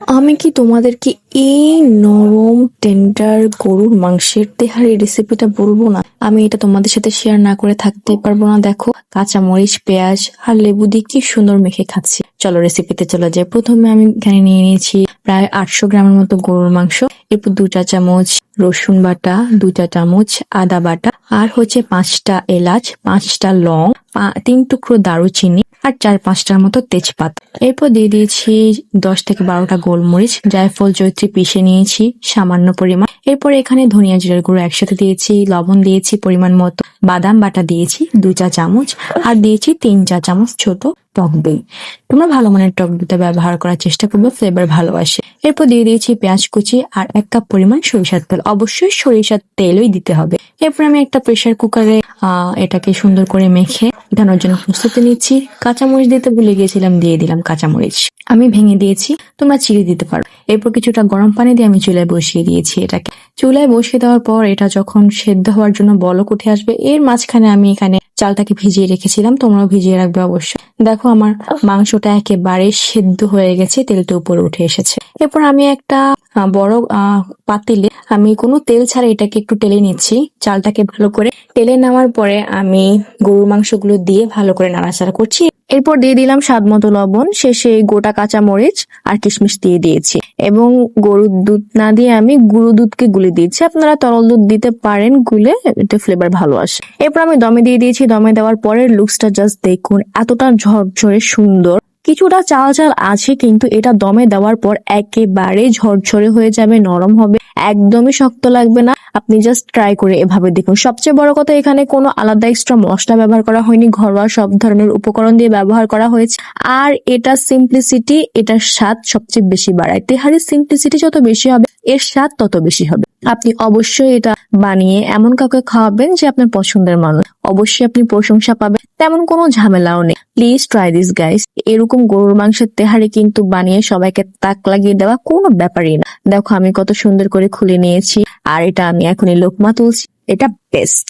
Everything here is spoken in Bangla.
আমি কি তোমাদেরকে এই নরম টেন্ডার গরুর মাংসের তেহারি রেসিপিটা বলবো না? আমি এটা তোমাদের সাথে শেয়ার না করে থাকতে পারবো না। দেখো, কাঁচা মরিচ, পেঁয়াজ আর লেবু দিয়ে কি সুন্দর মেখে খাচ্ছি। চলো রেসিপিতে চলে যাই। প্রথমে আমি এখানে নিয়ে নিয়েছি প্রায় 800 গ্রামের মতো গরুর মাংস। এরপর 2 চা চামচ রসুন বাটা, 2 চা চামচ আদা বাটা, আর হচ্ছে 5টা এলাচ, 5টা লং, 3 টুকরো দারুচিনি আর 4-5টার মতো তেজপাতা। এরপর দিয়ে দিয়েছি 10 থেকে 12টা গোলমরিচ, জায়ফল, জয়িত্রী পিষে নিয়েছি সামান্য পরিমাণ। এরপর এখানে ধনিয়া জিরার গুঁড়ো একসাথে দিয়েছি, লবণ দিয়েছি পরিমাণ মতো, বাদাম বাটা দিয়েছি 2 চা চামচ, আর দিয়েছি 3 চা চামচ ছোট টক দই। তোমরা ভালো মানের টক দইটা ব্যবহার করার চেষ্টা করবে, ফ্লেভার ভালো আসে। এরপর দিয়ে দিয়েছি পেঁয়াজ কুচি আর 1 কাপ পরিমাণ সরিষার তেল। অবশ্যই সরিষার তেলই দিতে হবে। এরপর আমি একটা প্রেসার কুকারে এটাকে সুন্দর করে মেখে উঠানোর জন্য প্রস্তুতি নিচ্ছি। কাঁচামরিচ দিতে ভুলে গিয়েছিলাম, দিয়ে দিলাম কাঁচামরিচ। আমি ভেঙে দিয়েছি, তোমরা চিড়ে দিতে পারো। এরপর কিছুটা গরম পানি দিয়ে আমি চুলায় বসিয়ে দিয়েছি এটাকে। চুলায় বসিয়ে দেওয়ার পর এটা যখন সেদ্ধ হওয়ার জন্য বলক উঠে আসবে, এর মাঝখানে আমি এখানে চালটাকে ভিজিয়ে রেখেছিলাম, তোমরাও ভিজিয়ে রাখবে অবশ্যই। দেখো আমার মাংসটা একেবারে সেদ্ধ হয়ে গেছে, তেলটা উপরে উঠে এসেছে। এরপর আমি একটা বড় পাতিলে আমি কোনো তেল ছাড়া এটাকে একটু টেলে নিচ্ছি। চালটাকে ভালো করে টেলে নেওয়ার পরে আমি গরুর মাংসগুলো দিয়ে ভালো করে নাড়াচাড়া করছি। এরপর দিয়ে দিলাম স্বাদ মতো লবণ, শেষে গোটা কাঁচা মরিচ আর কিশমিশ দিয়ে দিয়েছি এবং গরুর দুধ না দিয়ে আমি গুঁড়ো দুধকে গুলে দিয়েছি। আপনারা তরল দুধ দিতে পারেন গুলে, এতে ফ্লেভার ভালো আসে। এরপর আমি দমে দিয়ে দিয়েছি। দমে দেওয়ার পরে লুকসটা জাস্ট দেখুন, এতটা ঝরঝরে সুন্দর। কিছুটা চাল চাল আছে, কিন্তু এটা দমে দেওয়ার পর একেবারে ঝরঝরে হয়ে যাবে, নরম হবে, একদমই শক্ত লাগবে না। আপনি জাস্ট ট্রাই করে এভাবে দেখুন। সবচেয়ে বড় কথা, এখানে কোনো আলাদা এক্সট্রা মশলা ব্যবহার করা হয়নি, ঘরোয়া সব ধরনের উপকরণ দিয়ে ব্যবহার করা হয়েছে। আর এটা সিম্পলিসিটি, এটার স্বাদ সবচেয়ে বেশি বাড়ায়। তেহারির সিম্পলিসিটি যত বেশি হবে, এর স্বাদ তত বেশি হবে। আপনি অবশ্যই এটা বানিয়ে এমন কাউকে খাওয়াবেন যে আপনার পছন্দের মানুষ, অবশ্যই আপনি প্রশংসা পাবেন। তেমন কোনো ঝামেলাও নেই। Please try this guys. এরকম গরুর মাংসের তেহারি কিন্তু বানিয়ে সবাইকে তাক লাগিয়ে দেওয়া কোনো ব্যাপারই না। দেখো আমি কত সুন্দর করে খুলে নিয়েছি, আর এটা আমি এখনই লোকমা তুলছি। এটা বেস্ট।